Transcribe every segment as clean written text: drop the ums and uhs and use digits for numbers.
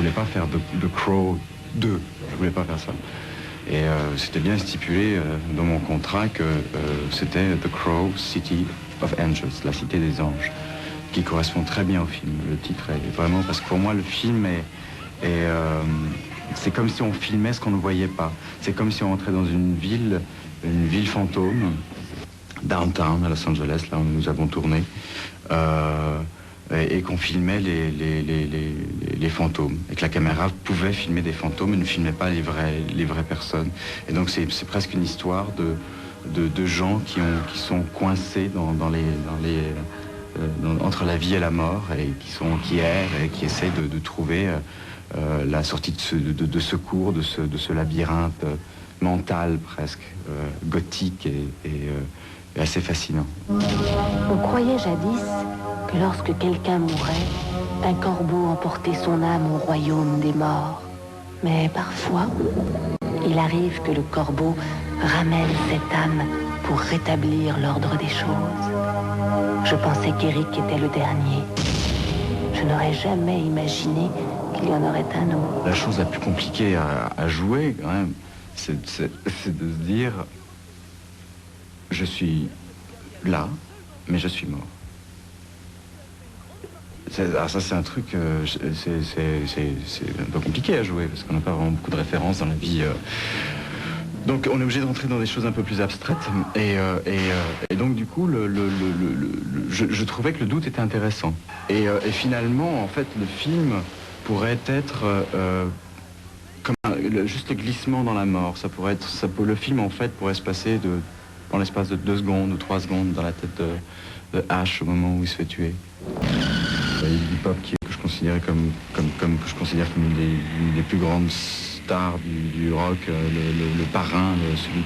voulais pas faire The Crow 2, je voulais pas faire ça. Et c'était bien stipulé dans mon contrat que c'était The Crow City of Angels, la cité des anges, qui correspond très bien au film. Le titre est vraiment, parce que pour moi le film c'est comme si on filmait ce qu'on ne voyait pas. C'est comme si on entrait dans une ville fantôme, downtown à Los Angeles, là où nous avons tourné, et qu'on filmait les fantômes, et que la caméra pouvait filmer des fantômes et ne filmait pas les vraies personnes. Et donc c'est presque une histoire de gens qui sont coincés entre la vie et la mort, et qui errent et qui essaient de trouver la sortie de secours de ce labyrinthe mental presque, gothique et assez fascinant. On croyait jadis que lorsque quelqu'un mourait, un corbeau emportait son âme au royaume des morts. Mais parfois, il arrive que le corbeau ramène cette âme pour rétablir l'ordre des choses. Je pensais qu'Eric était le dernier. Je n'aurais jamais imaginé qu'il y en aurait un autre. La chose la plus compliquée à jouer, quand même, c'est de se dire, je suis là, mais je suis mort. Alors ça, c'est un truc, c'est un peu compliqué à jouer, parce qu'on n'a pas vraiment beaucoup de références dans la vie. Donc on est obligé de rentrer dans des choses un peu plus abstraites. Et donc du coup, je trouvais que le doute était intéressant. Et finalement, en fait, le film pourrait être juste le glissement dans la mort. Le film, en fait, pourrait se passer dans l'espace de 2 secondes ou 3 secondes dans la tête de Ash au moment où il se fait tuer. Iggy Pop, que je considère comme une des plus grandes stars du rock, le parrain, celui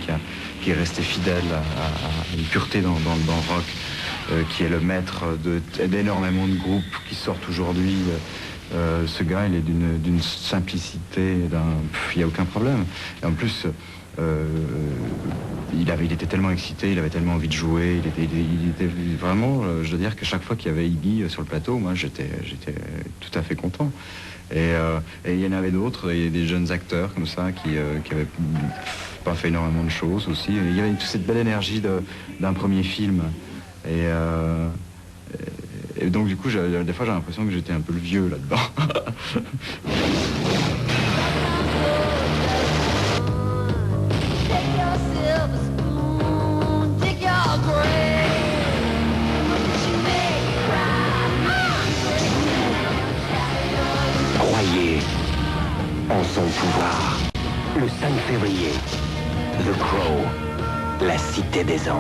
qui est resté fidèle à une pureté dans le rock, qui est le maître d'énormément de groupes qui sortent aujourd'hui. Ce gars, il est d'une simplicité, il n'y a aucun problème. Et en plus, il était tellement excité, il avait tellement envie de jouer, il était vraiment, je dois dire que chaque fois qu'il y avait Iggy sur le plateau, moi j'étais tout à fait content. Et il y en avait d'autres, il y a des jeunes acteurs comme ça qui avaient pas fait énormément de choses aussi. Il y avait toute cette belle énergie d'un premier film. Et donc du coup, des fois j'ai l'impression que j'étais un peu le vieux là-dedans. Croyez en son pouvoir. Le 5 février, The Crow, la cité des anges.